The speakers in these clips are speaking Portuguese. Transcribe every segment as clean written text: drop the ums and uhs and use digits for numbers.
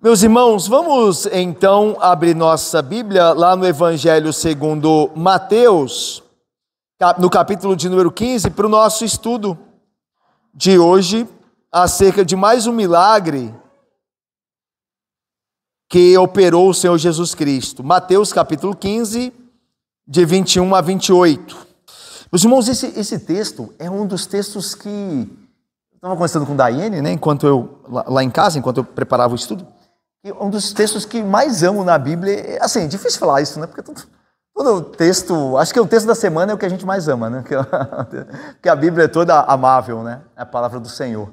Meus irmãos, vamos então abrir nossa Bíblia lá no Evangelho segundo Mateus, no capítulo de número 15, para o nosso estudo de hoje, acerca de mais um milagre que operou o Senhor Jesus Cristo. Mateus capítulo 15, de 21 a 28. Meus irmãos, esse texto é um dos textos que... Eu estava conversando com Daiane, né, lá em casa, enquanto eu preparava o estudo. Um dos textos que mais amo na Bíblia, assim, difícil falar isso, né? Porque todo texto, acho que o texto da semana é o que a gente mais ama, né? Porque a Bíblia é toda amável, né? É a palavra do Senhor.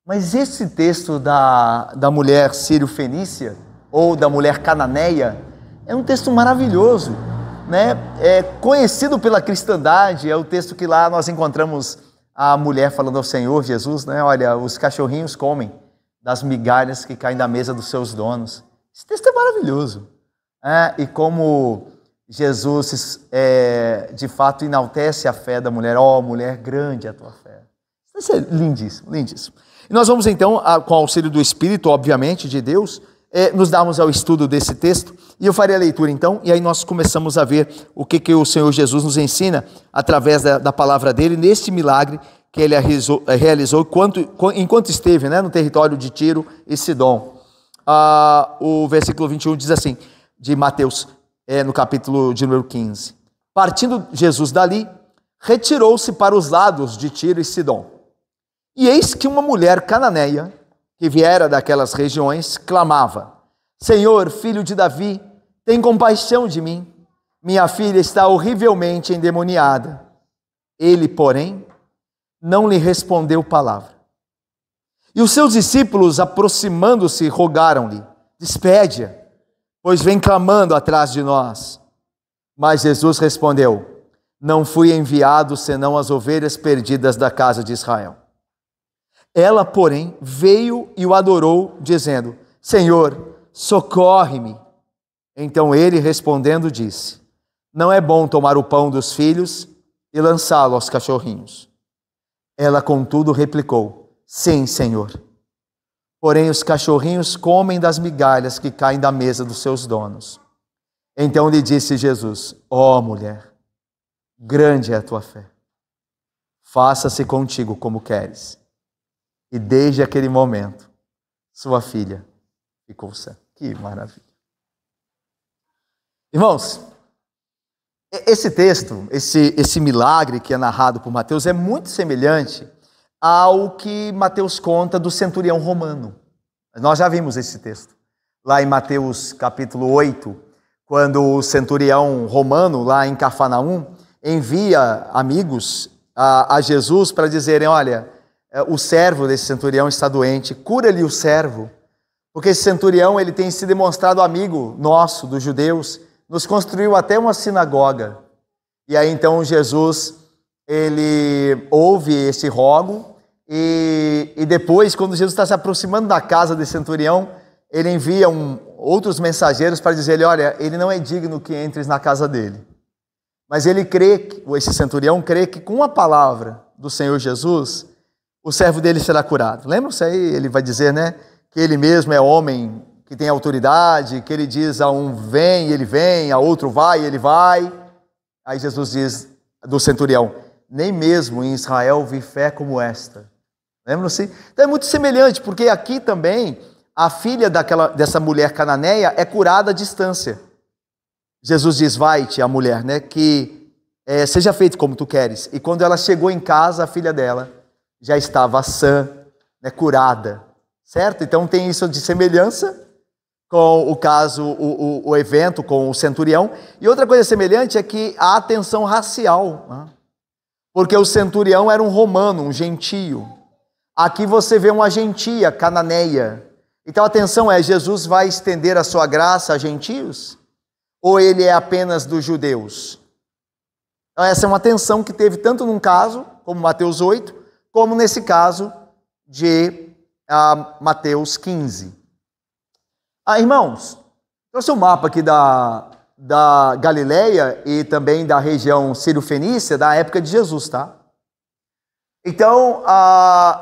Mas esse texto da mulher sírio-fenícia, ou da mulher cananeia, é um texto maravilhoso, né? É conhecido pela cristandade, é o texto que lá nós encontramos a mulher falando ao Senhor Jesus, né? Olha, os cachorrinhos comem das migalhas que caem da mesa dos seus donos. Esse texto é maravilhoso. E como Jesus, de fato, enaltece a fé da mulher. Ó, mulher, grande é a tua fé. Isso é lindíssimo, lindíssimo. E nós vamos então, com o auxílio do Espírito, obviamente, de Deus, nos darmos ao estudo desse texto. E eu farei a leitura então, e aí nós começamos a ver o que o Senhor Jesus nos ensina através da palavra dele, neste milagre que ele realizou enquanto esteve, né, no território de Tiro e Sidom. O versículo 21 diz assim, de Mateus, no capítulo de número 15. Partindo Jesus dali, retirou-se para os lados de Tiro e Sidom. E eis que uma mulher cananeia, que viera daquelas regiões, clamava: Senhor, filho de Davi, tem compaixão de mim. Minha filha está horrivelmente endemoniada. Ele, porém, não lhe respondeu palavra. E os seus discípulos, aproximando-se, rogaram-lhe: despede-a, pois vem clamando atrás de nós. Mas Jesus respondeu: não fui enviado senão as ovelhas perdidas da casa de Israel. Ela, porém, veio e o adorou, dizendo: Senhor, socorre-me. Então ele, respondendo, disse: não é bom tomar o pão dos filhos e lançá-lo aos cachorrinhos. Ela, contudo, replicou: sim, Senhor. Porém, os cachorrinhos comem das migalhas que caem da mesa dos seus donos. Então lhe disse Jesus: ó mulher, grande é a tua fé. Faça-se contigo como queres. E desde aquele momento, sua filha ficou sã. Que maravilha. Irmãos, esse texto, esse milagre que é narrado por Mateus é muito semelhante ao que Mateus conta do centurião romano. Nós já vimos esse texto lá em Mateus capítulo 8, quando o centurião romano lá em Cafarnaum envia amigos a Jesus para dizerem: olha, o servo desse centurião está doente, cura-lhe o servo, porque esse centurião ele tem se demonstrado amigo nosso, dos judeus, nos construiu até uma sinagoga. E aí então Jesus, ele ouve esse rogo e depois, quando Jesus está se aproximando da casa desse centurião, ele envia outros mensageiros para dizer-lhe: olha, ele não é digno que entres na casa dele. Mas ele crê, esse centurião crê que com a palavra do Senhor Jesus, o servo dele será curado. Lembra-se aí? Ele vai dizer, né, que ele mesmo é homem que tem autoridade, que ele diz a um vem, ele vem, a outro vai, ele vai. Aí Jesus diz do centurião: nem mesmo em Israel vi fé como esta. Lembram-se? Então é muito semelhante, porque aqui também a filha dessa mulher cananeia é curada à distância. Jesus diz: vai-te, a mulher, né, que seja feito como tu queres. E quando ela chegou em casa, a filha dela já estava sã, né, curada. Certo? Então tem isso de semelhança com o caso, o evento com o centurião. E outra coisa semelhante é que há tensão racial, né? Porque o centurião era um romano, um gentio. Aqui você vê uma gentia cananeia. Então a tensão é: Jesus vai estender a sua graça a gentios? Ou ele é apenas dos judeus? Então essa é uma tensão que teve tanto num caso, como Mateus 8, como nesse caso de Mateus 15. Irmãos, trouxe um mapa aqui da Galileia e também da região sírio-fenícia da época de Jesus, tá? Então,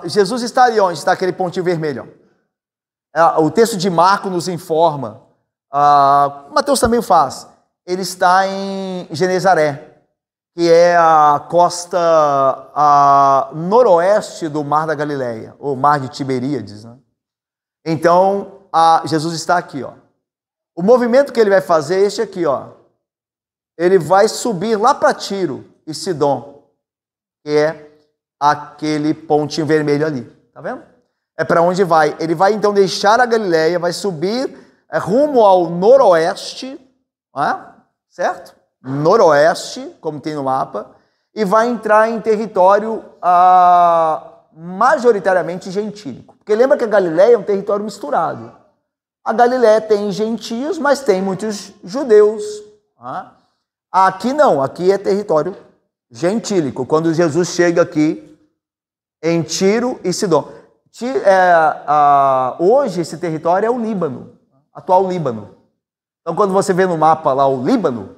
Jesus está ali onde está aquele pontinho vermelho. O texto de Marcos nos informa, Mateus também o faz, ele está em Genezaré, que é a costa noroeste do Mar da Galileia, ou Mar de Tiberíades, né? Então, Jesus está aqui, ó. O movimento que ele vai fazer é este aqui, ó. Ele vai subir lá para Tiro e Sidom, que é aquele pontinho vermelho ali, tá vendo? É para onde vai. Ele vai então deixar a Galileia, vai subir rumo ao noroeste, certo? Noroeste, como tem no mapa, e vai entrar em território majoritariamente gentílico. Porque lembra que a Galileia é um território misturado. A Galileia tem gentios, mas tem muitos judeus. Aqui não, aqui é território gentílico. Quando Jesus chega aqui em Tiro e Sidom. Hoje esse território é o Líbano, atual Líbano. Então quando você vê no mapa lá o Líbano,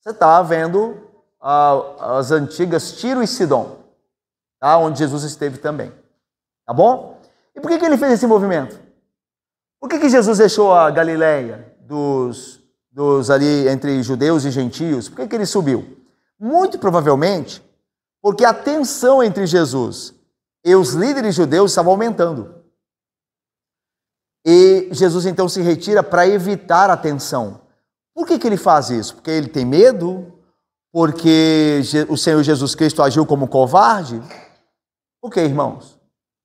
você está vendo as antigas Tiro e Sidom, tá? Onde Jesus esteve também. Tá bom? E por que ele fez esse movimento? Por que Jesus deixou a Galileia dos ali entre judeus e gentios? Por que ele subiu? Muito provavelmente porque a tensão entre Jesus e os líderes judeus estava aumentando. E Jesus então se retira para evitar a tensão. Por que ele faz isso? Porque ele tem medo? Porque o Senhor Jesus Cristo agiu como covarde? Por que, irmãos?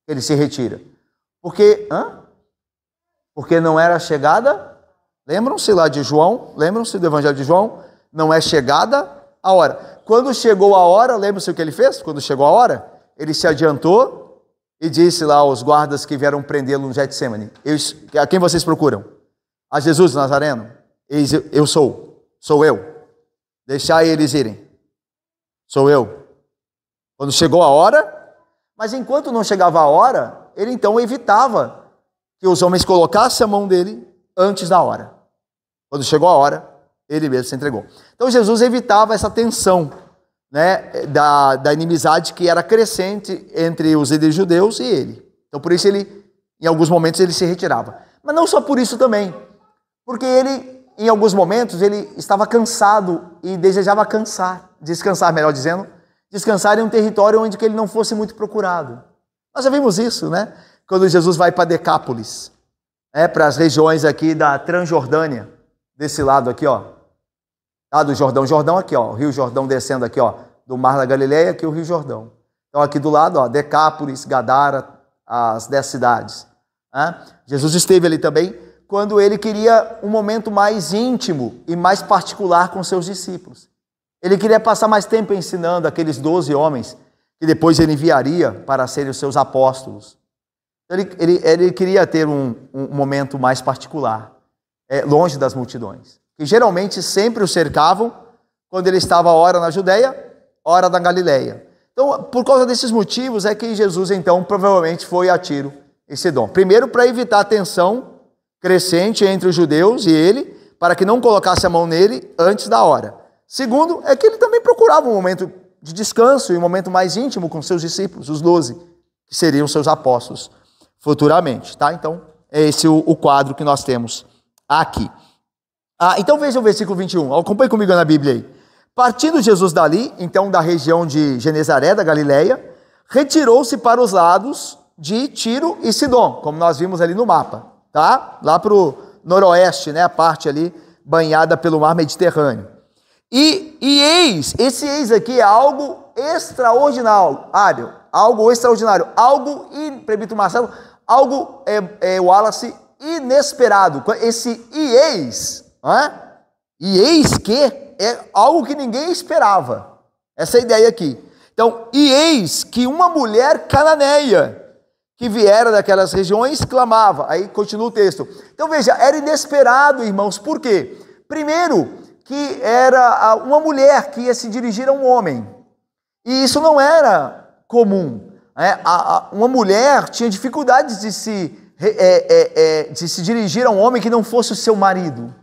Ele se retira. Porque não era chegada. Lembram-se lá de João? Lembram-se do Evangelho de João? Não é chegada a hora. Quando chegou a hora, lembram-se o que ele fez? Quando chegou a hora, ele se adiantou e disse lá aos guardas que vieram prendê-lo no Getsemane: a quem vocês procuram? A Jesus Nazareno? Eu sou eu. Deixai eles irem. Sou eu. Quando chegou a hora, mas enquanto não chegava a hora, ele então evitava que os homens colocassem a mão dele antes da hora. Quando chegou a hora, ele mesmo se entregou. Então Jesus evitava essa tensão, né, da inimizade que era crescente entre os líderes judeus e ele. Então por isso em alguns momentos ele se retirava. Mas não só por isso também, porque em alguns momentos ele estava cansado e desejava descansar, melhor dizendo, descansar em um território onde que ele não fosse muito procurado. Nós já vimos isso, né? Quando Jesus vai para Decápolis, para as regiões aqui da Transjordânia, desse lado aqui, ó, do Jordão aqui, ó, o Rio Jordão descendo aqui, ó, do Mar da Galileia, aqui o Rio Jordão. Então aqui do lado, ó, Decápolis, Gadara, as 10 cidades. Jesus esteve ali também quando ele queria um momento mais íntimo e mais particular com seus discípulos. Ele queria passar mais tempo ensinando aqueles 12 homens que depois ele enviaria para serem os seus apóstolos. Ele queria ter um momento mais particular, longe das multidões, que geralmente sempre o cercavam quando ele estava ora na Judéia, ora na Galileia. Então, por causa desses motivos é que Jesus, então, provavelmente foi a Tiro e Sidom. Primeiro, para evitar a tensão crescente entre os judeus e ele, para que não colocasse a mão nele antes da hora. Segundo, é que ele também procurava um momento de descanso e um momento mais íntimo com seus discípulos, os 12, que seriam seus apóstolos futuramente, tá? Então, é esse o quadro que nós temos aqui. Então veja o versículo 21, acompanhe comigo na Bíblia aí. Partindo Jesus dali, então da região de Genezaré, da Galileia, retirou-se para os lados de Tiro e Sidom, como nós vimos ali no mapa, tá? Lá para o noroeste, né? A parte ali banhada pelo mar Mediterrâneo. E esse eis aqui é algo extraordinário, Prebito Marcelo, algo, Wallace, inesperado. Esse eis que é algo que ninguém esperava. Essa é a ideia aqui. Então, eis que uma mulher cananeia que viera daquelas regiões clamava. Aí continua o texto. Então veja, era inesperado, irmãos. Por quê? Primeiro, que era uma mulher que ia se dirigir a um homem. E isso não era comum. Uma mulher tinha dificuldades de se dirigir a um homem que não fosse o seu marido.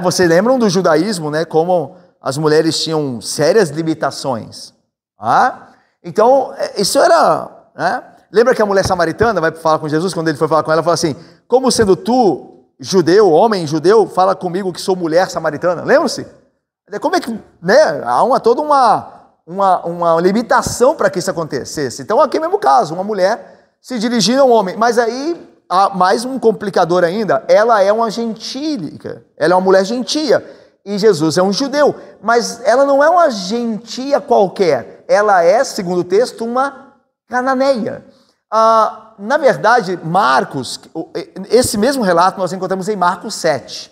Vocês lembram do judaísmo, né? Como as mulheres tinham sérias limitações. Então, isso era... Lembra que a mulher samaritana vai falar com Jesus, quando ele foi falar com ela, fala assim: como sendo tu, judeu, homem judeu, fala comigo que sou mulher samaritana? Lembram-se? Como é que, né? Há toda uma limitação para que isso acontecesse. Então, aqui é o mesmo caso, uma mulher se dirigindo a um homem. Mas aí, há mais um complicador ainda, ela é uma gentílica, ela é uma mulher gentia, e Jesus é um judeu, mas ela não é uma gentia qualquer, ela é, segundo o texto, uma cananeia. Na verdade, Marcos, esse mesmo relato nós encontramos em Marcos 7.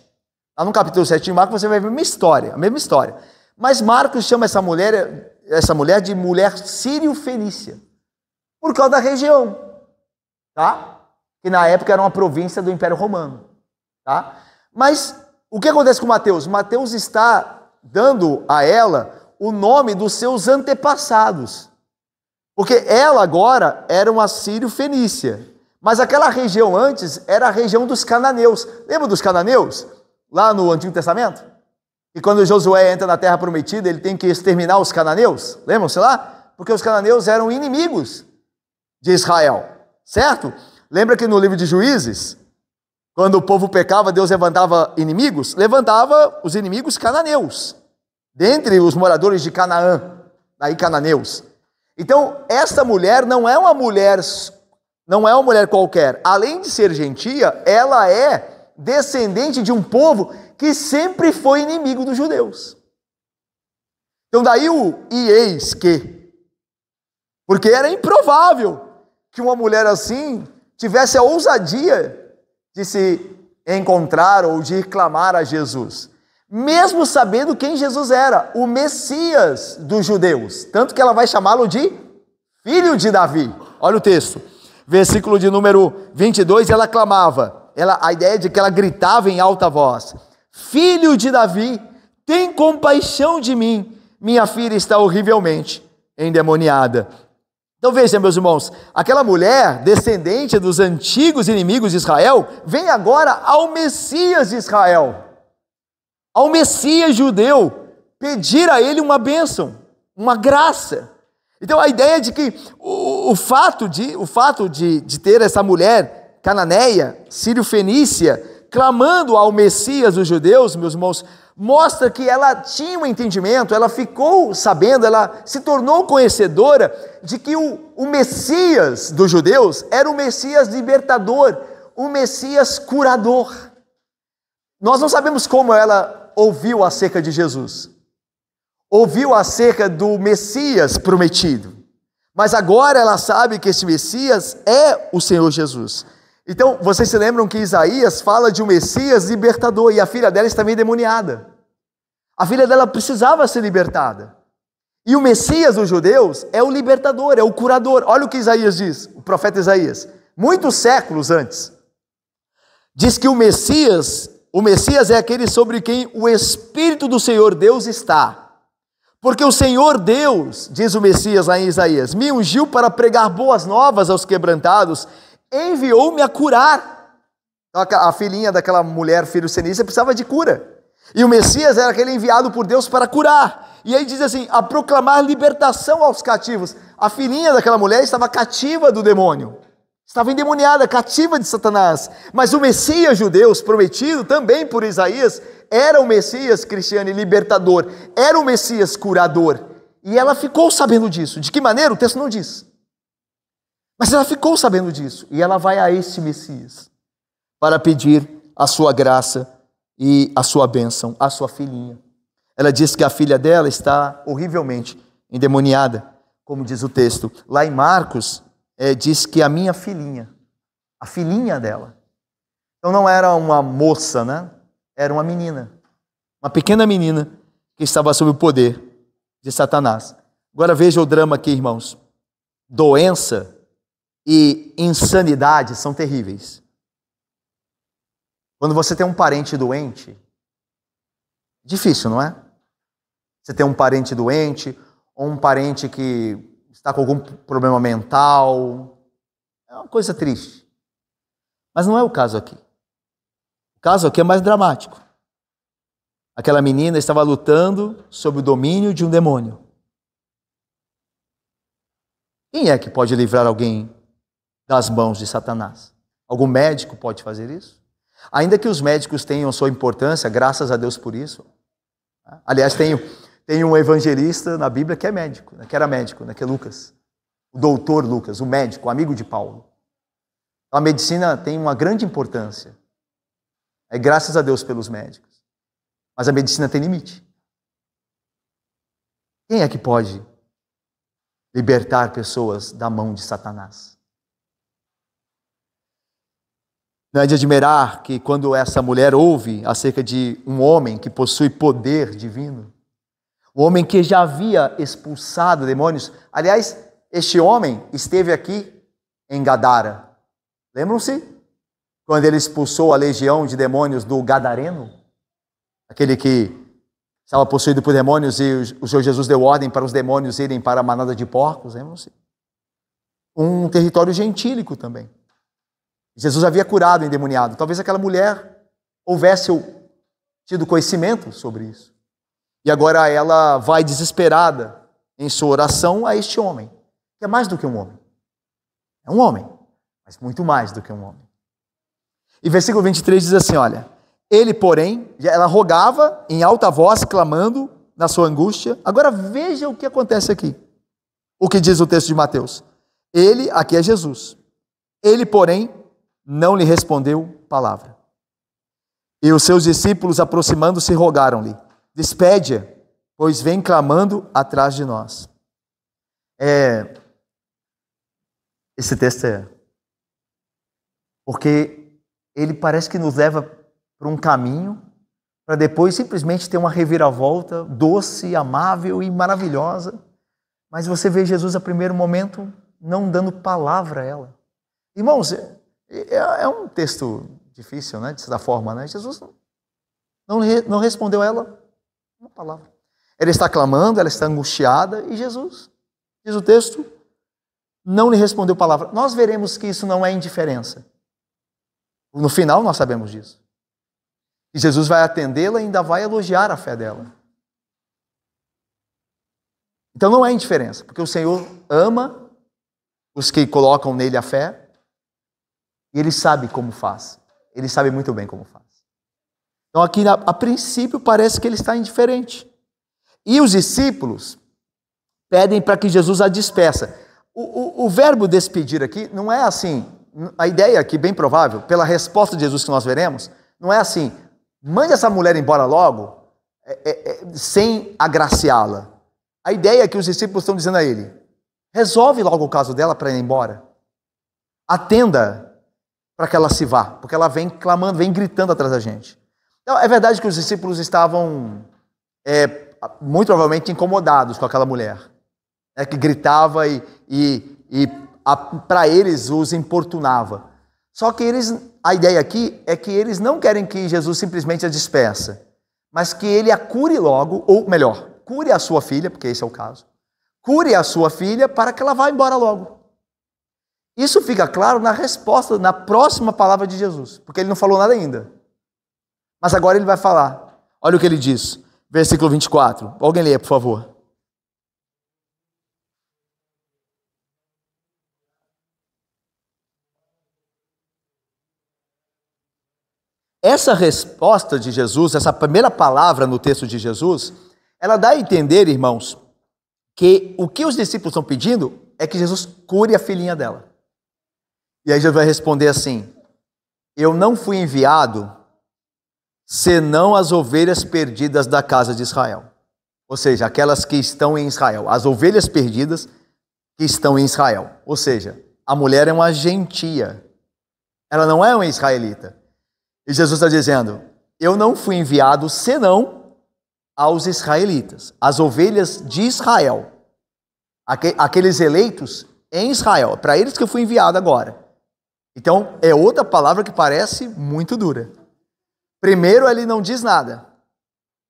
Lá no capítulo 7 de Marcos você vai ver uma história, a mesma história. Mas Marcos chama essa mulher de mulher sírio-fenícia, por causa da região, tá? Que na época era uma província do Império Romano, tá? Mas o que acontece com Mateus? Mateus está dando a ela o nome dos seus antepassados, porque ela agora era uma sírio-fenícia, mas aquela região antes era a região dos cananeus. Lembra dos cananeus? Lá no Antigo Testamento? E quando Josué entra na Terra Prometida, ele tem que exterminar os cananeus. Lembram-se lá? Porque os cananeus eram inimigos de Israel, certo? Lembra que no livro de Juízes, quando o povo pecava, Deus levantava inimigos? Levantava os inimigos cananeus, dentre os moradores de Canaã, daí cananeus. Então, esta mulher não é uma mulher qualquer. Além de ser gentia, ela é descendente de um povo que sempre foi inimigo dos judeus. Então daí e eis que, porque era improvável que uma mulher assim tivesse a ousadia de se encontrar ou de ir clamar a Jesus, mesmo sabendo quem Jesus era, o Messias dos judeus, tanto que ela vai chamá-lo de filho de Davi. Olha o texto, versículo de número 22, ela clamava, a ideia de que ela gritava em alta voz: filho de Davi, tem compaixão de mim, minha filha está horrivelmente endemoniada. Então veja, meus irmãos, aquela mulher, descendente dos antigos inimigos de Israel, vem agora ao Messias de Israel, ao Messias judeu, pedir a ele uma bênção, uma graça. Então a ideia de que o fato de ter essa mulher cananeia, sírio-fenícia, clamando ao Messias dos judeus, meus irmãos, mostra que ela tinha um entendimento, ela ficou sabendo, ela se tornou conhecedora de que o Messias dos judeus era o Messias libertador, o Messias curador. Nós não sabemos como ela ouviu acerca de Jesus, ouviu acerca do Messias prometido, mas agora ela sabe que esse Messias é o Senhor Jesus. Então, vocês se lembram que Isaías fala de um Messias libertador, e a filha dela estava endemoniada. A filha dela precisava ser libertada. E o Messias dos judeus é o libertador, é o curador. Olha o que Isaías diz, o profeta Isaías, muitos séculos antes. Diz que o Messias é aquele sobre quem o Espírito do Senhor Deus está. Porque o Senhor Deus, diz o Messias lá em Isaías, me ungiu para pregar boas novas aos quebrantados, enviou-me a curar. A filhinha daquela mulher sírio-fenícia precisava de cura. E o Messias era aquele enviado por Deus para curar. E aí diz assim, a proclamar libertação aos cativos. A filhinha daquela mulher estava cativa do demônio. Estava endemoniada, cativa de Satanás. Mas o Messias judeu prometido também por Isaías era o Messias cristiano e libertador. Era o Messias curador. E ela ficou sabendo disso. De que maneira? O texto não diz. Mas ela ficou sabendo disso, e ela vai a este Messias para pedir a sua graça e a sua bênção, a sua filhinha. Ela diz que a filha dela está horrivelmente endemoniada, como diz o texto. Lá em Marcos, diz que a minha filhinha, a filhinha dela. Então não era uma moça, né? Era uma menina, uma pequena menina que estava sob o poder de Satanás. Agora veja o drama aqui, irmãos. Doença e insanidade são terríveis. Quando você tem um parente doente, difícil, não é? Você tem um parente doente, ou um parente que está com algum problema mental, é uma coisa triste. Mas não é o caso aqui. O caso aqui é mais dramático. Aquela menina estava lutando sob o domínio de um demônio. Quem é que pode livrar alguém das mãos de Satanás? Algum médico pode fazer isso? Ainda que os médicos tenham sua importância, graças a Deus por isso. Aliás, tem um evangelista na Bíblia que é médico, que era médico, que é Lucas. O doutor Lucas, o médico, o amigo de Paulo. A medicina tem uma grande importância. É graças a Deus pelos médicos. Mas a medicina tem limite. Quem é que pode libertar pessoas da mão de Satanás? Não é de admirar que quando essa mulher ouve acerca de um homem que possui poder divino, um homem que já havia expulsado demônios. Aliás, este homem esteve aqui em Gadara. Lembram-se? Quando ele expulsou a legião de demônios do Gadareno? Aquele que estava possuído por demônios e o Senhor Jesus deu ordem para os demônios irem para a manada de porcos. Lembram-se? Um território gentílico também. Jesus havia curado o endemoniado. Talvez aquela mulher houvesse tido conhecimento sobre isso. E agora ela vai desesperada em sua oração a este homem, que é mais do que um homem. É um homem, mas muito mais do que um homem. E versículo 23 diz assim, olha, ele, porém, ela rogava em alta voz, clamando na sua angústia. Agora veja o que acontece aqui. O que diz o texto de Mateus. Ele, aqui é Jesus. Ele, porém, não lhe respondeu palavra. E os seus discípulos, aproximando-se, rogaram-lhe, despede-a, pois vem clamando atrás de nós. Esse texto porque ele parece que nos leva para um caminho, para depois simplesmente ter uma reviravolta doce, amável e maravilhosa. Mas você vê Jesus, a primeiro momento, não dando palavra a ela. Irmãos, é um texto difícil, né, de certa forma, né? Jesus não respondeu a ela uma palavra. Ela está clamando, ela está angustiada, e Jesus, diz o texto, não lhe respondeu palavra. Nós veremos que isso não é indiferença. No final nós sabemos disso. E Jesus vai atendê-la e ainda vai elogiar a fé dela. Então não é indiferença, porque o Senhor ama os que colocam nele a fé, e Ele sabe como faz. Ele sabe muito bem como faz. Então aqui, a princípio, parece que Ele está indiferente. E os discípulos pedem para que Jesus a despeça. O verbo despedir aqui não é assim. A ideia aqui, bem provável, pela resposta de Jesus que nós veremos, não é assim, mande essa mulher embora logo, sem agraciá-la. A ideia é que os discípulos estão dizendo a Ele, resolve logo o caso dela para ir embora. Atenda para que ela se vá, porque ela vem clamando, vem gritando atrás da gente. Então, é verdade que os discípulos estavam muito provavelmente incomodados com aquela mulher, que gritava e para eles os importunava. Só que a ideia aqui é que eles não querem que Jesus simplesmente a despeça, mas que ele a cure logo, ou melhor, cure a sua filha, porque esse é o caso, cure a sua filha para que ela vá embora logo. Isso fica claro na resposta, na próxima palavra de Jesus, porque ele não falou nada ainda. Mas agora ele vai falar. Olha o que ele diz, versículo 24. Alguém leia, por favor. Essa resposta de Jesus, essa primeira palavra no texto de Jesus, ela dá a entender, irmãos, que o que os discípulos estão pedindo é que Jesus cure a filhinha dela. E aí Jesus vai responder assim, eu não fui enviado senão as ovelhas perdidas da casa de Israel. Ou seja, aquelas que estão em Israel, as ovelhas perdidas que estão em Israel. Ou seja, a mulher é uma gentia, ela não é uma israelita. E Jesus está dizendo, eu não fui enviado senão aos israelitas, as ovelhas de Israel, aqueles eleitos em Israel, para eles que eu fui enviado agora. Então, é outra palavra que parece muito dura. Primeiro, ele não diz nada,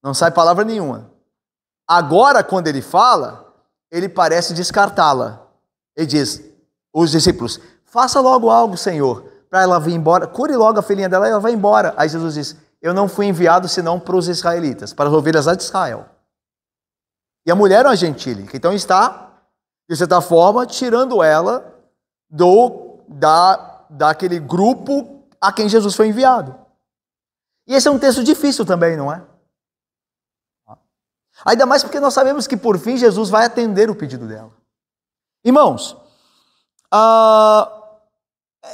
não sai palavra nenhuma. Agora, quando ele fala, ele parece descartá-la. Ele diz, os discípulos, faça logo algo, Senhor, para ela vir embora, cure logo a filhinha dela e ela vai embora. Aí Jesus diz, eu não fui enviado senão para os israelitas, para as ovelhas lá de Israel. E a mulher é uma gentílica, então está, de certa forma, tirando ela daquele grupo a quem Jesus foi enviado. E esse é um texto difícil também, não é? Ainda mais porque nós sabemos que por fim Jesus vai atender o pedido dela. Irmãos,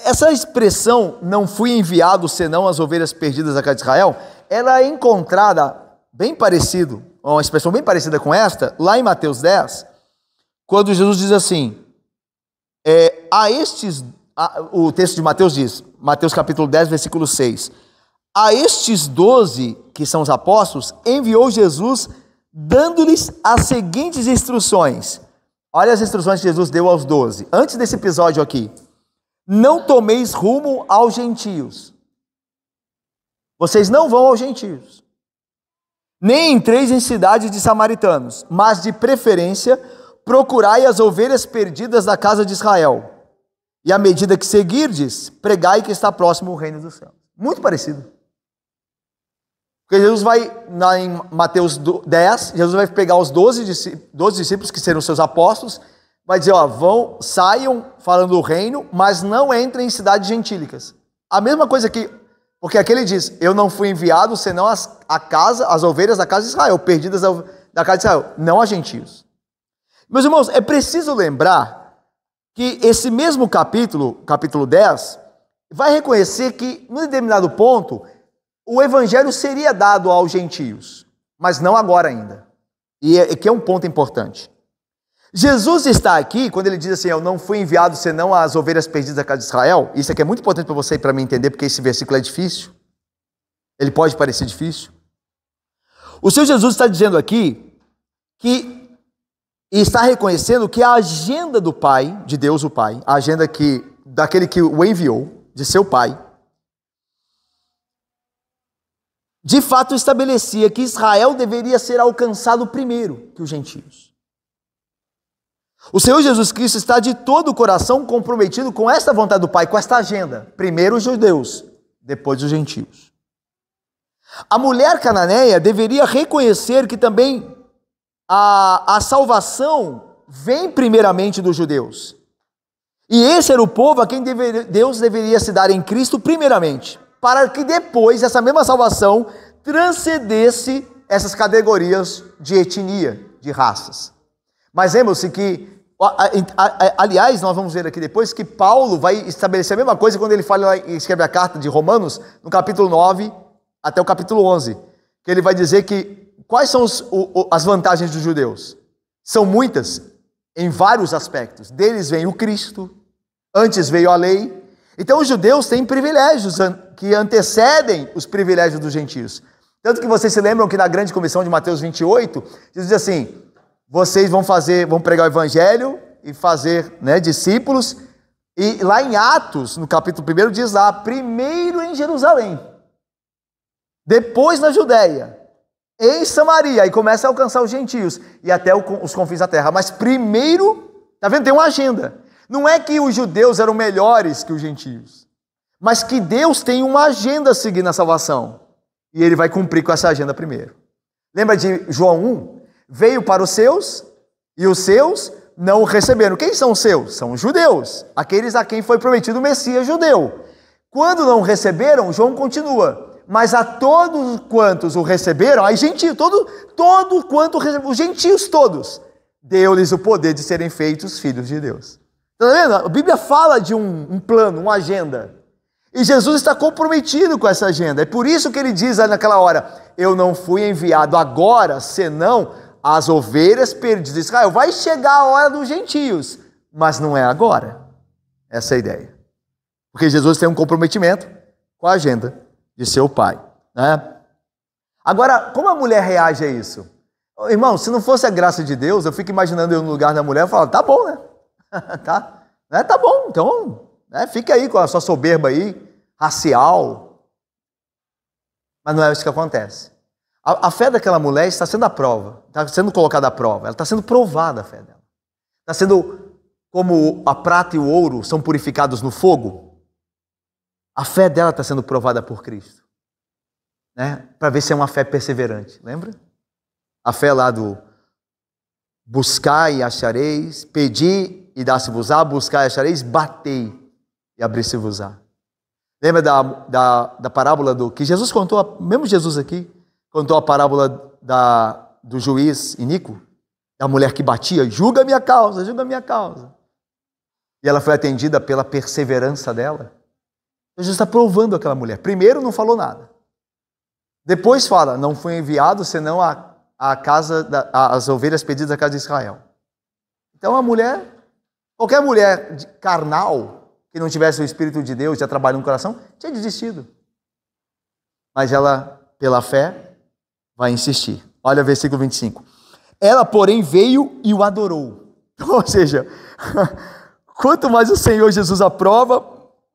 essa expressão, não fui enviado senão as ovelhas perdidas da casa de Israel, ela é encontrada bem parecido, uma expressão bem parecida com esta, lá em Mateus 10, quando Jesus diz assim, o texto de Mateus diz, Mateus capítulo 10, versículo 6, a estes 12, que são os apóstolos, enviou Jesus, dando-lhes as seguintes instruções. Olha as instruções que Jesus deu aos 12, antes desse episódio aqui. Não tomeis rumo aos gentios. Vocês não vão aos gentios. Nem entreis em cidades de samaritanos, mas de preferência procurai as ovelhas perdidas da casa de Israel. E à medida que seguirdes, pregai que está próximo o reino dos céus. Muito parecido. Porque Jesus vai, em Mateus 10, Jesus vai pegar os 12 discípulos, que serão seus apóstolos, vai dizer, saiam falando do reino, mas não entrem em cidades gentílicas. A mesma coisa que, porque aqui ele diz, eu não fui enviado senão as ovelhas da casa de Israel, perdidas da casa de Israel, não a gentios. Meus irmãos, é preciso lembrar que esse mesmo capítulo 10, vai reconhecer que, num determinado ponto, o evangelho seria dado aos gentios, mas não agora ainda. E aqui é um ponto importante. Jesus está aqui, quando ele diz assim, eu não fui enviado senão as ovelhas perdidas da casa de Israel, isso aqui é muito importante para você e para mim entender, porque esse versículo é difícil. Ele pode parecer difícil. O Senhor Jesus está dizendo aqui que e está reconhecendo que a agenda do Pai, de Deus o Pai, a agenda daquele que o enviou, de seu Pai, de fato estabelecia que Israel deveria ser alcançado primeiro que os gentios. O Senhor Jesus Cristo está de todo o coração comprometido com esta vontade do Pai, com esta agenda. Primeiro os judeus, depois os gentios. A mulher cananeia deveria reconhecer que também a salvação vem primeiramente dos judeus. E esse era o povo a quem Deus deveria se dar em Cristo primeiramente, para que depois essa mesma salvação transcendesse essas categorias de etnia, de raças. Mas lembre-se que, aliás, nós vamos ver aqui depois que Paulo vai estabelecer a mesma coisa quando ele escreve a carta de Romanos, no capítulo 9 até o capítulo 11, que ele vai dizer que quais são as vantagens dos judeus? São muitas, em vários aspectos. Deles vem o Cristo, antes veio a lei. Então os judeus têm privilégios que antecedem os privilégios dos gentios. Tanto que vocês se lembram que na grande comissão de Mateus 28, Jesus diz assim, vocês vão pregar o evangelho e fazer discípulos. E lá em Atos, no capítulo 1, diz lá, primeiro em Jerusalém, depois na Judéia, em Samaria, e começa a alcançar os gentios e até os confins da terra. Mas primeiro, está vendo, tem uma agenda. Não é que os judeus eram melhores que os gentios, mas que Deus tem uma agenda a seguir na salvação. E ele vai cumprir com essa agenda primeiro. Lembra de João 1? Veio para os seus, e os seus não o receberam. Quem são os seus? São os judeus, aqueles a quem foi prometido o Messias judeu. Quando não receberam, João continua. Mas a todos quantos o receberam, aí gentio, todo quanto os gentios todos, deu-lhes o poder de serem feitos filhos de Deus. Está vendo? A Bíblia fala de um plano, uma agenda. E Jesus está comprometido com essa agenda. É por isso que ele diz naquela hora, eu não fui enviado agora, senão as ovelhas perdidas de Israel. Vai chegar a hora dos gentios, mas não é agora. Essa é a ideia. Porque Jesus tem um comprometimento com a agenda de seu Pai, né? Agora, como a mulher reage a isso? Irmão, se não fosse a graça de Deus, eu fico imaginando eu no lugar da mulher e falo, tá bom, né? Tá bom, então, fica aí com a sua soberba aí, racial. Mas não é isso que acontece. A fé daquela mulher está sendo à prova, está sendo colocada à prova, ela está sendo provada a fé dela. Está sendo como a prata e o ouro são purificados no fogo. A fé dela está sendo provada por Cristo, para ver se é uma fé perseverante, lembra? A fé lá do buscar e achareis, pedi e dá-se-vos-á, buscar e achareis, batei e abrir-se-vos-á. Lembra da parábola que Jesus contou, mesmo Jesus aqui, contou a parábola do juiz iníquo, da mulher que batia, julga a minha causa, julga a minha causa. E ela foi atendida pela perseverança dela. Jesus está provando aquela mulher. Primeiro não falou nada. Depois fala, não foi enviado senão as ovelhas perdidas da casa de Israel. Então a mulher, qualquer mulher carnal, que não tivesse o Espírito de Deus já trabalhando no coração, tinha desistido. Mas ela, pela fé, vai insistir. Olha o versículo 25. Ela, porém, veio e o adorou. Ou seja, quanto mais o Senhor Jesus aprova,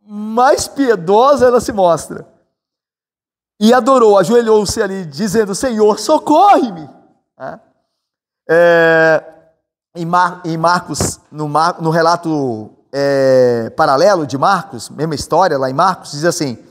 mais piedosa ela se mostra. E adorou, ajoelhou-se ali, dizendo, Senhor, socorre-me. Em Marcos, no relato paralelo de Marcos, mesma história lá em Marcos, diz assim,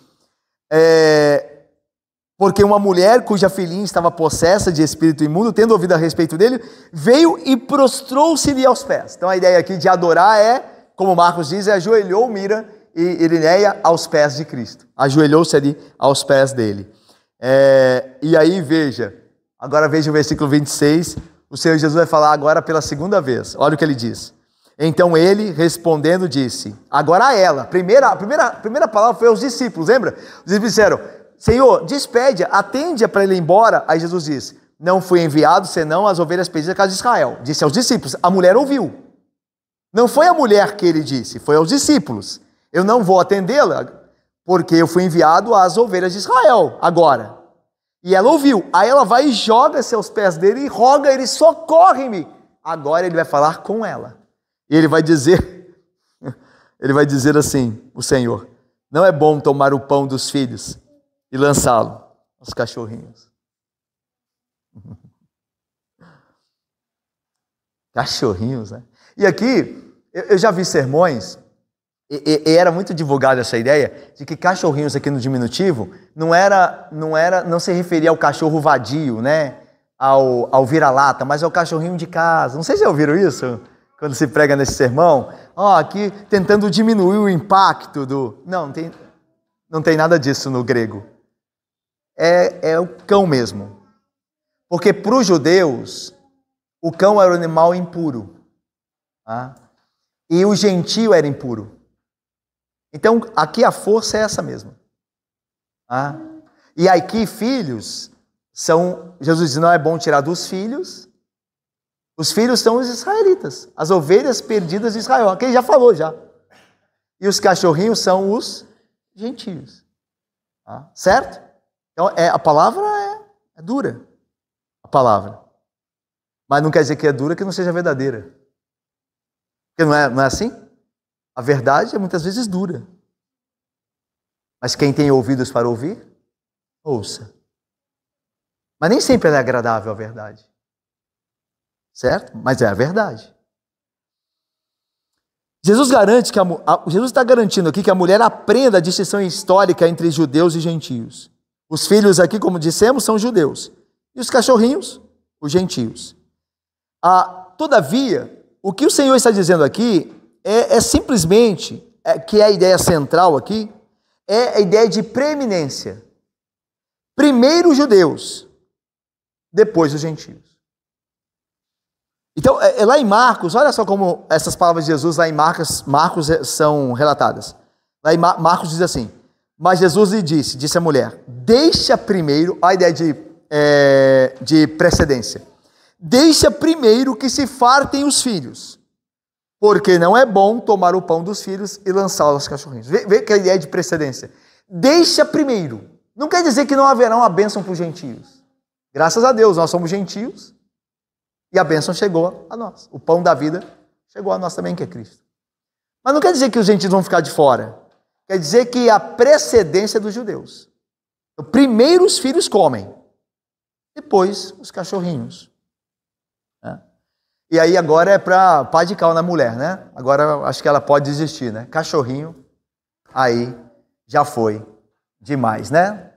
porque uma mulher cuja filhinha estava possessa de espírito imundo, tendo ouvido a respeito dele, veio e prostrou-se-lhe aos pés. Então a ideia aqui de adorar como Marcos diz, ajoelhou Mira e Irineia aos pés de Cristo. Ajoelhou-se ali aos pés dele. E aí agora veja o versículo 26, o Senhor Jesus vai falar agora pela segunda vez. Olha o que ele diz. Então ele, respondendo, disse, agora a ela, a primeira palavra foi aos discípulos, lembra? Os discípulos disseram, Senhor, despede-a, atende-a para ele ir embora. Aí Jesus disse, não fui enviado senão as ovelhas perdidas da casa de Israel. Disse aos discípulos, a mulher ouviu. Não foi a mulher que ele disse, foi aos discípulos. Eu não vou atendê-la, porque eu fui enviado às ovelhas de Israel, agora. E ela ouviu. Aí ela vai e joga-se aos pés dele e roga ele, socorre-me. Agora ele vai falar com ela. E ele vai dizer assim, o Senhor, não é bom tomar o pão dos filhos e lançá-lo aos cachorrinhos. Cachorrinhos, né? E aqui, eu já vi sermões, e era muito divulgada essa ideia, de que cachorrinhos aqui no diminutivo, não se referia ao cachorro vadio, né? Ao vira-lata, mas ao cachorrinho de casa. Não sei se já ouviram isso, quando se prega nesse sermão. Aqui tentando diminuir o impacto não tem nada disso no grego. É o cão mesmo. Porque para os judeus, o cão era um animal impuro. E o gentio era impuro. Então, aqui a força é essa mesma. E aqui, filhos, Jesus diz, não é bom tirar dos filhos. Os filhos são os israelitas, as ovelhas perdidas de Israel. Aqui ele já falou, já. E os cachorrinhos são os gentios. Certo? Então, a palavra é dura, a palavra. Mas não quer dizer que é dura que não seja verdadeira. Porque não é assim? A verdade é muitas vezes dura. Mas quem tem ouvidos para ouvir, ouça. Mas nem sempre ela é agradável a verdade. Certo? Mas é a verdade. Jesus está garantindo aqui que a mulher aprenda a distinção histórica entre judeus e gentios. Os filhos aqui, como dissemos, são judeus. E os cachorrinhos, os gentios. Todavia, o que o Senhor está dizendo aqui é simplesmente, que é a ideia central aqui, é a ideia de preeminência. Primeiro os judeus, depois os gentios. Então, lá em Marcos, olha só como essas palavras de Jesus lá em Marcos são relatadas. Lá em Marcos diz assim, mas Jesus lhe disse a mulher, deixa primeiro, a ideia de precedência, deixa primeiro que se fartem os filhos, porque não é bom tomar o pão dos filhos e lançá-lo aos cachorrinhos. Vê que a ideia de precedência. Deixa primeiro. Não quer dizer que não haverá uma bênção para os gentios. Graças a Deus, nós somos gentios e a bênção chegou a nós. O pão da vida chegou a nós também, que é Cristo. Mas não quer dizer que os gentios vão ficar de fora. Quer dizer que a precedência dos judeus. Então, primeiro os filhos comem, depois os cachorrinhos. E aí agora é para pá de cal na mulher, né? Agora acho que ela pode desistir, né? Cachorrinho, aí já foi demais, né?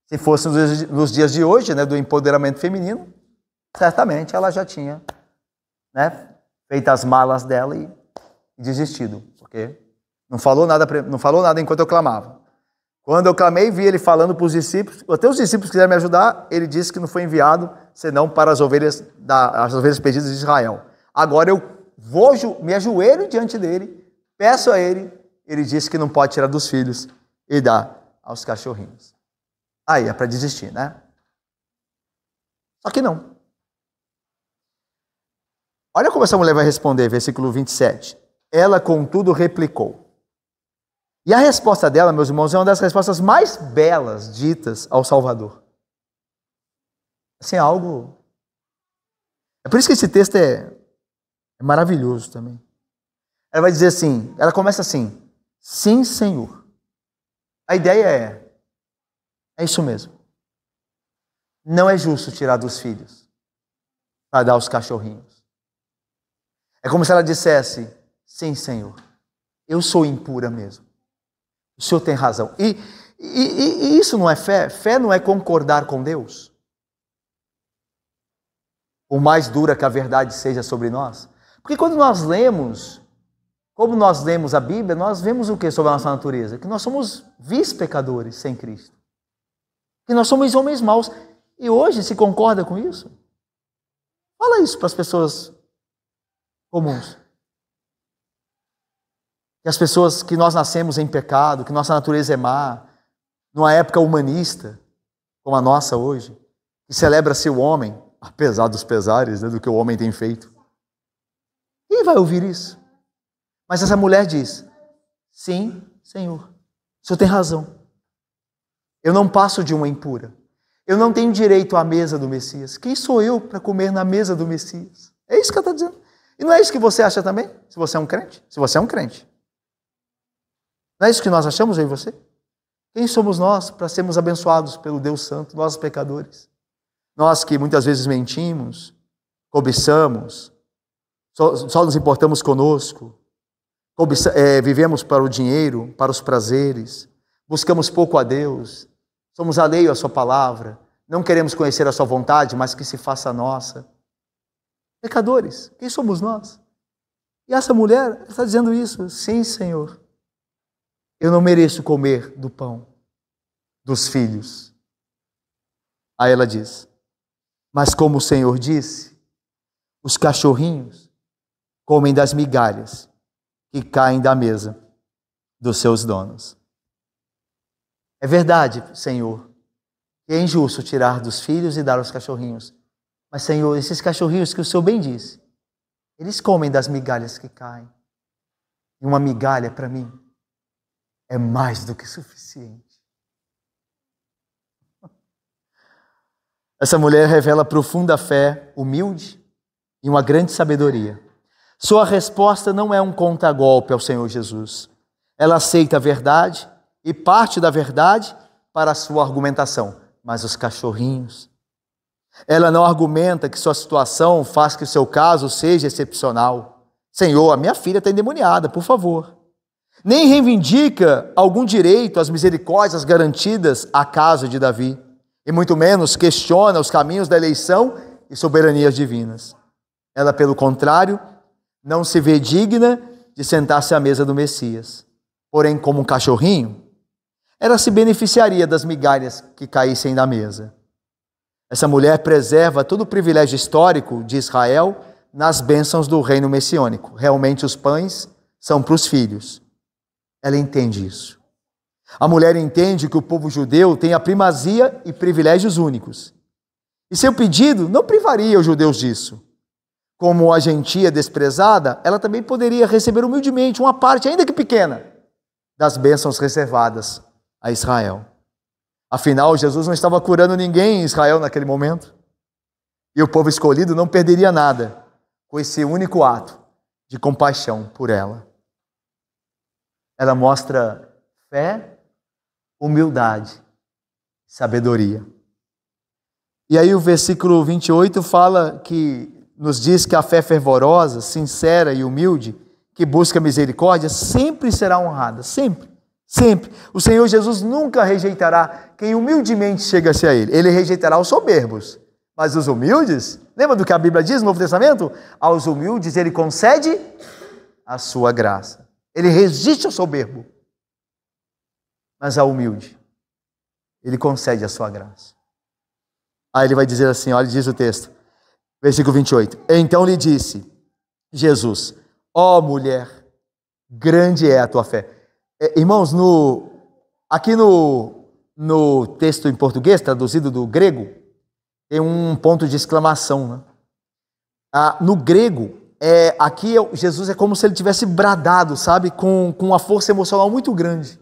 Se fosse nos dias de hoje, né, do empoderamento feminino, certamente ela já tinha, né, feito as malas dela e desistido, porque Não falou nada enquanto eu clamava. Quando eu clamei, vi ele falando para os discípulos, até os discípulos quiseram me ajudar, ele disse que não foi enviado, senão para as ovelhas perdidas de Israel. Agora eu me ajoelho diante dele, peço a ele disse que não pode tirar dos filhos e dar aos cachorrinhos. Aí é para desistir, né? Só que não. Olha como essa mulher vai responder, versículo 27. Ela, contudo, replicou. E a resposta dela, meus irmãos, é uma das respostas mais belas ditas ao Salvador. Assim, algo... É por isso que esse texto é maravilhoso também. Ela vai dizer assim, ela começa assim, sim, Senhor. A ideia é isso mesmo. Não é justo tirar dos filhos para dar aos cachorrinhos. É como se ela dissesse, sim, Senhor, eu sou impura mesmo. O Senhor tem razão. E isso não é fé? Fé não é concordar com Deus? Por mais dura que a verdade seja sobre nós. Porque quando nós lemos, como nós lemos a Bíblia, nós vemos o que sobre a nossa natureza? Que nós somos vis-pecadores sem Cristo. Que nós somos homens maus. E hoje se concorda com isso? Fala isso para as pessoas comuns. Que as pessoas, que nós nascemos em pecado, que nossa natureza é má, numa época humanista, como a nossa hoje, que celebra-se o homem, apesar dos pesares, né, do que o homem tem feito. Quem vai ouvir isso? Mas essa mulher diz, sim, Senhor, o Senhor tem razão. Eu não passo de uma impura. Eu não tenho direito à mesa do Messias. Quem sou eu para comer na mesa do Messias? É isso que ela está dizendo. E não é isso que você acha também? Se você é um crente? Se você é um crente. Não é isso que nós achamos, eu e você? Quem somos nós para sermos abençoados pelo Deus Santo, nós pecadores? Nós que muitas vezes mentimos, cobiçamos, só nos importamos conosco, vivemos para o dinheiro, para os prazeres, buscamos pouco a Deus, somos alheios à sua palavra, não queremos conhecer a sua vontade, mas que se faça a nossa. Pecadores, quem somos nós? E essa mulher está dizendo isso, sim, Senhor. Eu não mereço comer do pão dos filhos. Aí ela diz, mas como o Senhor disse, os cachorrinhos comem das migalhas que caem da mesa dos seus donos. É verdade, Senhor, que é injusto tirar dos filhos e dar aos cachorrinhos. Mas, Senhor, esses cachorrinhos que o Senhor bem disse, eles comem das migalhas que caem. E uma migalha para mim é mais do que suficiente. Essa mulher revela profunda fé, humilde e uma grande sabedoria. Sua resposta não é um contragolpe ao Senhor Jesus. Ela aceita a verdade e parte da verdade para a sua argumentação. Mas os cachorrinhos... Ela não argumenta que sua situação faz que o seu caso seja excepcional. Senhor, a minha filha está endemoniada, por favor. Nem reivindica algum direito às misericórdias garantidas à casa de Davi. E muito menos questiona os caminhos da eleição e soberanias divinas. Ela, pelo contrário, não se vê digna de sentar-se à mesa do Messias. Porém, como um cachorrinho, ela se beneficiaria das migalhas que caíssem da mesa. Essa mulher preserva todo o privilégio histórico de Israel nas bênçãos do reino messiânico. Realmente os pães são para os filhos. Ela entende isso. A mulher entende que o povo judeu tem a primazia e privilégios únicos. E seu pedido não privaria os judeus disso. Como a gentia desprezada, ela também poderia receber humildemente uma parte, ainda que pequena, das bênçãos reservadas a Israel. Afinal, Jesus não estava curando ninguém em Israel naquele momento. E o povo escolhido não perderia nada com esse único ato de compaixão por ela. Ela mostra fé, humildade, sabedoria. E aí o versículo 28 nos diz que a fé fervorosa, sincera e humilde, que busca misericórdia, sempre será honrada, sempre. Sempre. O Senhor Jesus nunca rejeitará quem humildemente chega-se a Ele. Ele rejeitará os soberbos. Mas os humildes, lembra do que a Bíblia diz no Novo Testamento? Aos humildes Ele concede a sua graça. Ele resiste ao soberbo, mas ao humilde Ele concede a sua graça. Aí ele vai dizer assim, olha, diz o texto, versículo 28. Então lhe disse Jesus, ó mulher, grande é a tua fé. Irmãos, aqui no texto em português, traduzido do grego, tem um ponto de exclamação, né? No grego, aqui Jesus é como se ele tivesse bradado, sabe, com uma força emocional muito grande.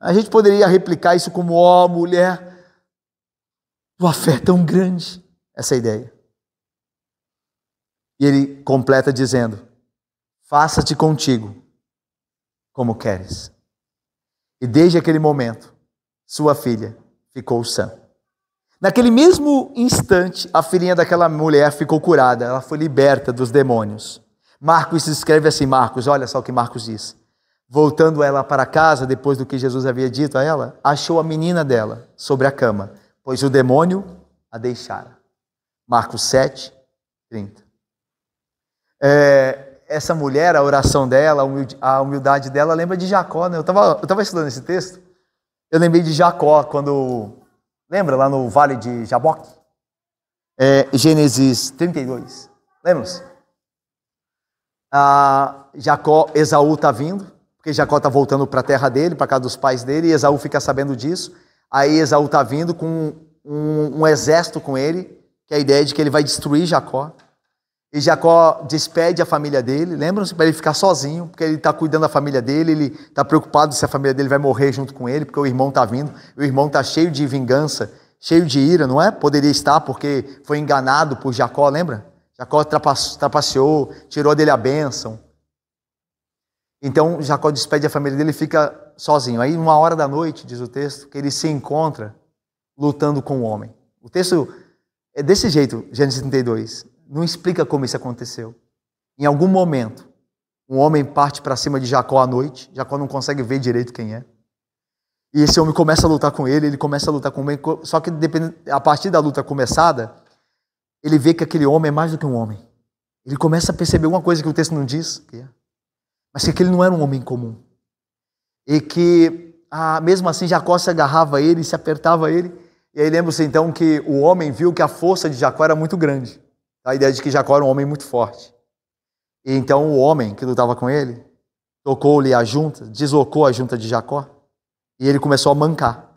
A gente poderia replicar isso como, ó mulher, tua fé é tão grande, essa é a ideia. E ele completa dizendo, faça-te contigo como queres. E desde aquele momento, sua filha ficou sã. Naquele mesmo instante, a filhinha daquela mulher ficou curada, ela foi liberta dos demônios. Marcos escreve assim, Marcos, olha só o que Marcos diz. Voltando ela para casa, depois do que Jesus havia dito a ela, achou a menina dela sobre a cama, pois o demônio a deixara. Marcos 7, 30. Essa mulher, a oração dela, a humildade dela, lembra de Jacó, né? Eu estava estudando esse texto, eu lembrei de Jacó, lembra lá no vale de Jaboque? Gênesis 32, lembra-se? Esaú está vindo, porque Jacó está voltando para a terra dele, para a casa dos pais dele, e Esaú fica sabendo disso. Aí Esaú está vindo com um exército com ele, que é a ideia de que ele vai destruir Jacó. E Jacó despede a família dele, lembram-se, para ele ficar sozinho, porque ele está cuidando da família dele, ele está preocupado se a família dele vai morrer junto com ele, porque o irmão está vindo, o irmão está cheio de vingança, cheio de ira, não é? Poderia estar, porque foi enganado por Jacó, lembra? Jacó trapaceou, tirou dele a bênção. Então Jacó despede a família dele e fica sozinho. Aí, 1h da noite, diz o texto, que ele se encontra lutando com o homem. O texto é desse jeito, Gênesis 32. Não explica como isso aconteceu. Em algum momento, um homem parte para cima de Jacó à noite. Jacó não consegue ver direito quem é. E esse homem começa a lutar com ele começa a lutar com ele. Só que a partir da luta começada, ele vê que aquele homem é mais do que um homem. Ele começa a perceber uma coisa que o texto não diz, mas que aquele não era um homem comum. E que, mesmo assim, Jacó se agarrava a ele, se apertava a ele. E aí lembra-se então que o homem viu que a força de Jacó era muito grande. A ideia de que Jacó era um homem muito forte. E então o homem que lutava com ele, tocou-lhe a junta, deslocou a junta de Jacó, e ele começou a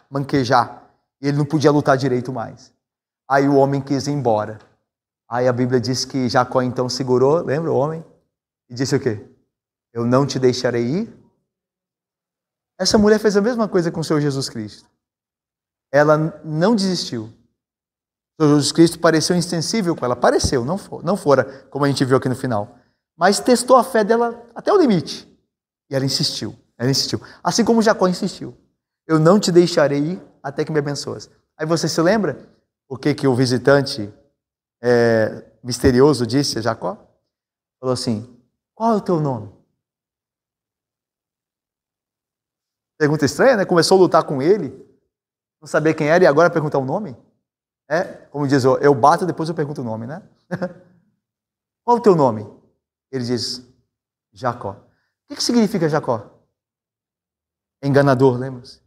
manquejar. E ele não podia lutar direito mais. Aí o homem quis ir embora. Aí a Bíblia diz que Jacó então segurou, lembra o homem? E disse o quê? Eu não te deixarei ir. Essa mulher fez a mesma coisa com o Senhor Jesus Cristo. Ela não desistiu. O Senhor Jesus Cristo pareceu insensível com ela. Pareceu, não fora, como a gente viu aqui no final. Mas testou a fé dela até o limite. E ela insistiu. Assim como Jacó insistiu. Eu não te deixarei ir até que me abençoas. Aí você se lembra o que o visitante misterioso disse a Jacó? Falou assim, qual é o teu nome? Pergunta estranha, né? Começou a lutar com ele, não sabia quem era e agora perguntar o nome? Como diz, eu bato e depois eu pergunto o nome, né? Qual é o teu nome? Ele diz, Jacó. O que significa Jacó? Enganador, lembra-se?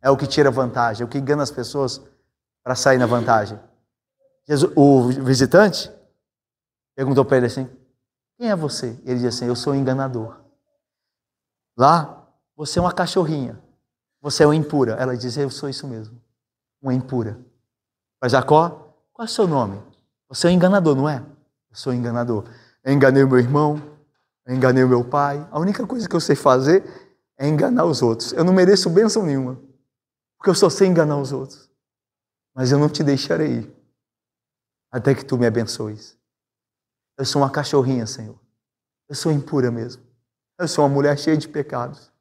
É o que tira vantagem, é o que engana as pessoas para sair na vantagem. O visitante perguntou para ele assim, quem é você? Ele disse assim, eu sou um enganador. Lá, você é uma cachorrinha, você é uma impura. Ela diz, eu sou isso mesmo, uma impura. Para Jacó, qual é o seu nome? Você é um enganador, não é? Eu sou um enganador. Eu enganei o meu irmão, eu enganei o meu pai. A única coisa que eu sei fazer é enganar os outros. Eu não mereço bênção nenhuma, porque eu só sei enganar os outros. Mas eu não te deixarei ir, até que tu me abençoes. Eu sou uma cachorrinha, Senhor. Eu sou impura mesmo. Eu sou uma mulher cheia de pecados.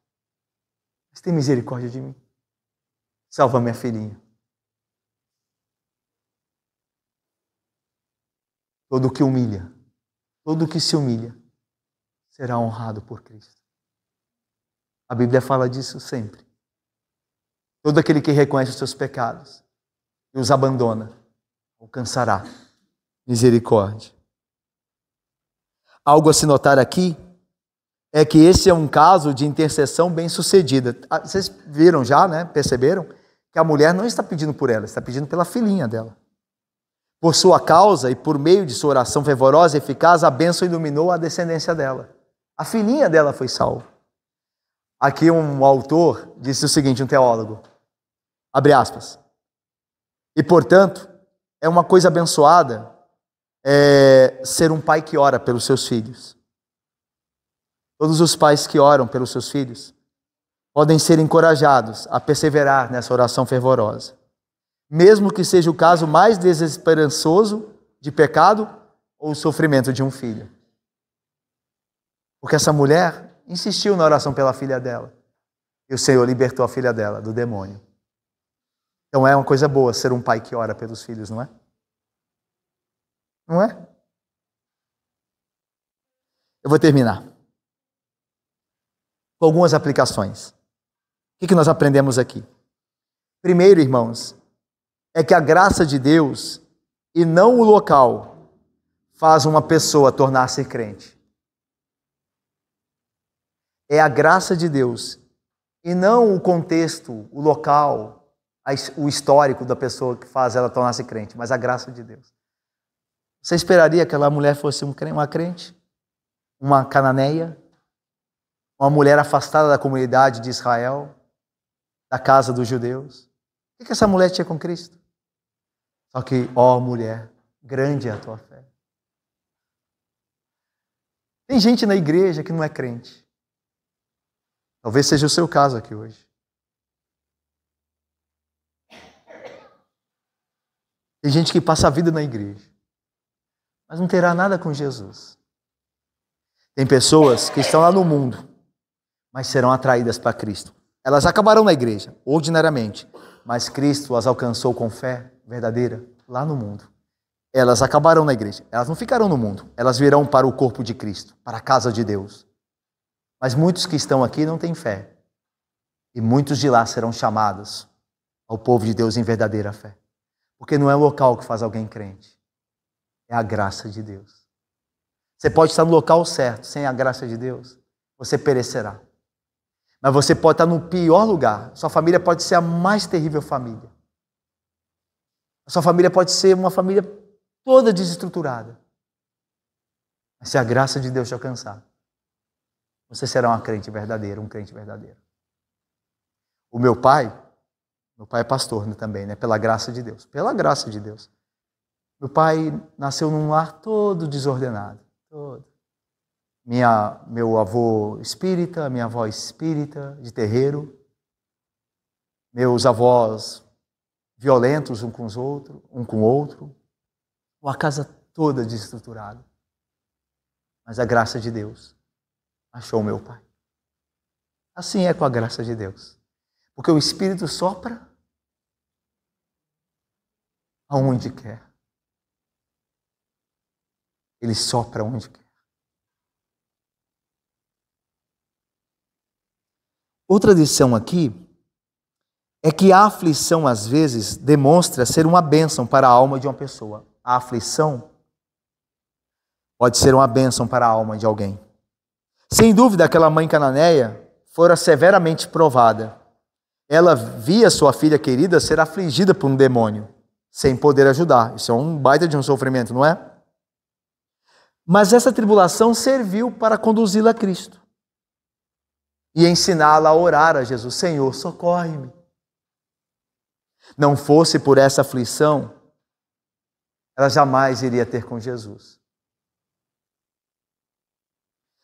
Mas tem misericórdia de mim. Salva minha filhinha. Todo que humilha, todo que se humilha, será honrado por Cristo. A Bíblia fala disso sempre. Todo aquele que reconhece os seus pecados e os abandona, alcançará misericórdia. Algo a se notar aqui é que esse é um caso de intercessão bem-sucedida. Vocês viram já, né? Perceberam? Que a mulher não está pedindo por ela, está pedindo pela filhinha dela. Por sua causa e por meio de sua oração fervorosa e eficaz, a bênção iluminou a descendência dela. A filhinha dela foi salva. Aqui um autor disse o seguinte, um teólogo, abre aspas, e portanto, é uma coisa abençoada ser um pai que ora pelos seus filhos. Todos os pais que oram pelos seus filhos podem ser encorajados a perseverar nessa oração fervorosa, mesmo que seja o caso mais desesperançoso de pecado ou sofrimento de um filho. Porque essa mulher insistiu na oração pela filha dela, e o Senhor libertou a filha dela do demônio. Então é uma coisa boa ser um pai que ora pelos filhos, não é? Não é? Eu vou terminar com algumas aplicações. O que nós aprendemos aqui? Primeiro, irmãos, é que a graça de Deus e não o local faz uma pessoa tornar-se crente. É a graça de Deus e não o contexto, o local, o histórico da pessoa que faz ela tornar-se crente, mas a graça de Deus. Você esperaria que aquela mulher fosse uma crente? Uma cananeia? Uma mulher afastada da comunidade de Israel? Da casa dos judeus? O que essa mulher tinha com Cristo? Só que, ó mulher, grande é a tua fé. Tem gente na igreja que não é crente. Talvez seja o seu caso aqui hoje. Tem gente que passa a vida na igreja, mas não terá nada com Jesus. Tem pessoas que estão lá no mundo, mas serão atraídas para Cristo. Elas acabarão na igreja, ordinariamente, mas Cristo as alcançou com fé verdadeira lá no mundo. Elas acabarão na igreja, elas não ficarão no mundo, elas virão para o corpo de Cristo, para a casa de Deus. Mas muitos que estão aqui não têm fé, e muitos de lá serão chamados ao povo de Deus em verdadeira fé. Porque não é o local que faz alguém crente, é a graça de Deus. Você pode estar no local certo, sem a graça de Deus, você perecerá. Mas você pode estar no pior lugar, sua família pode ser a mais terrível família. A sua família pode ser uma família toda desestruturada. Mas se a graça de Deus te alcançar, você será uma crente verdadeira, um crente verdadeiro. O meu pai é pastor, né, também, né? Pela graça de Deus. Pela graça de Deus. Meu pai nasceu num lar todo desordenado. Todo. Meu avô espírita, minha avó espírita, de terreiro. Meus avós violentos um com os outros, um com o outro. Uma casa toda desestruturada. Mas a graça de Deus achou meu pai. Assim é com a graça de Deus. Porque o Espírito sopra aonde quer. Ele sopra onde quer. Outra lição aqui é que a aflição, às vezes, demonstra ser uma bênção para a alma de uma pessoa. A aflição pode ser uma bênção para a alma de alguém. Sem dúvida, aquela mãe cananeia fora severamente provada. Ela via sua filha querida ser afligida por um demônio, sem poder ajudar. Isso é um baita de um sofrimento, não é? Mas essa tribulação serviu para conduzi-la a Cristo e ensiná-la a orar a Jesus: Senhor, socorre-me. Não fosse por essa aflição, ela jamais iria ter com Jesus.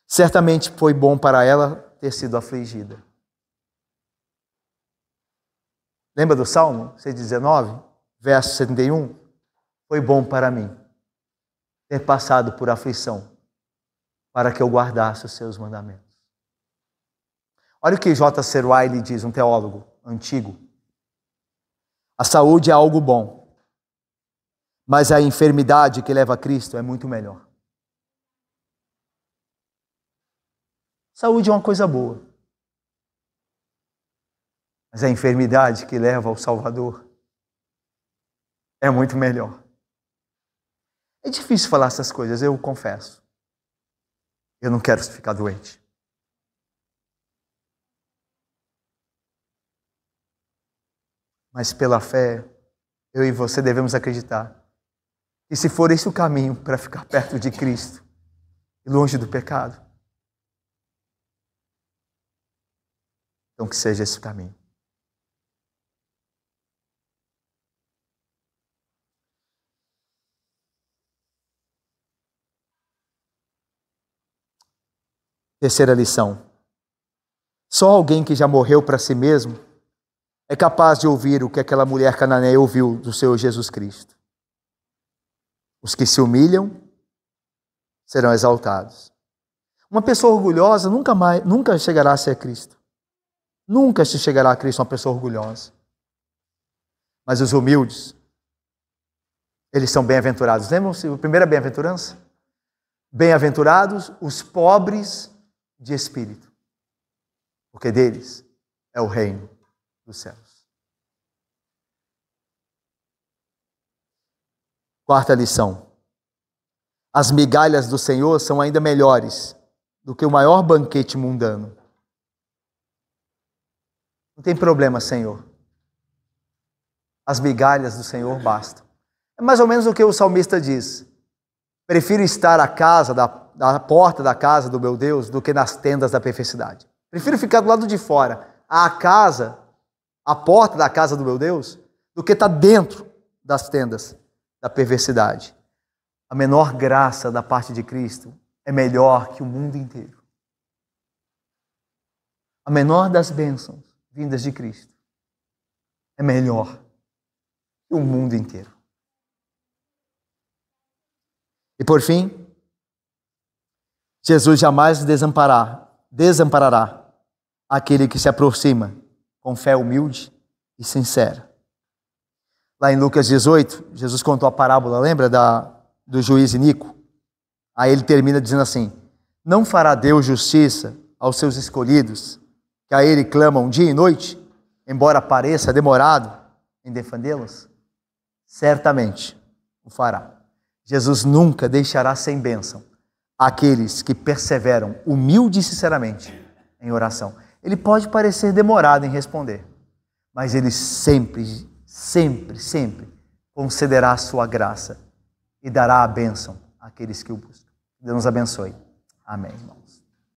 Certamente foi bom para ela ter sido afligida. Lembra do Salmo 119, verso 71? Foi bom para mim ter passado por aflição, para que eu guardasse os seus mandamentos. Olha o que J.C. Ryle diz, um teólogo antigo. A saúde é algo bom, mas a enfermidade que leva a Cristo é muito melhor. Saúde é uma coisa boa, mas a enfermidade que leva ao Salvador é muito melhor. É difícil falar essas coisas, eu confesso. Eu não quero ficar doente. Mas pela fé, eu e você devemos acreditar que se for esse o caminho para ficar perto de Cristo e longe do pecado, então que seja esse o caminho. Terceira lição. Só alguém que já morreu para si mesmo é capaz de ouvir o que aquela mulher cananeia ouviu do Senhor Jesus Cristo. Os que se humilham serão exaltados. Uma pessoa orgulhosa nunca chegará a ser Cristo. Nunca se chegará a Cristo uma pessoa orgulhosa. Mas os humildes, eles são bem-aventurados. Lembram-se a primeira bem-aventurança? Bem-aventurados os pobres de espírito, porque deles é o reino dos céus. Quarta lição. As migalhas do Senhor são ainda melhores do que o maior banquete mundano. Não tem problema, Senhor. As migalhas do Senhor bastam. É mais ou menos o que o salmista diz. Prefiro estar à porta da casa do meu Deus do que nas tendas da perversidade. Prefiro ficar do lado de fora, a porta da casa do meu Deus, do que estar dentro das tendas da perversidade. A menor graça da parte de Cristo é melhor que o mundo inteiro. A menor das bênçãos vindas de Cristo é melhor que o mundo inteiro. E por fim, Jesus jamais desamparará aquele que se aproxima com fé humilde e sincera. Lá em Lucas 18, Jesus contou a parábola, lembra do juiz Inico? Aí ele termina dizendo assim: não fará Deus justiça aos seus escolhidos, que a ele clamam dia e noite, embora pareça demorado em defendê-los? Certamente o fará. Jesus nunca deixará sem bênção aqueles que perseveram humilde e sinceramente em oração. Ele pode parecer demorado em responder, mas ele sempre concederá a sua graça e dará a bênção àqueles que o buscam. Deus nos abençoe. Amém, irmãos.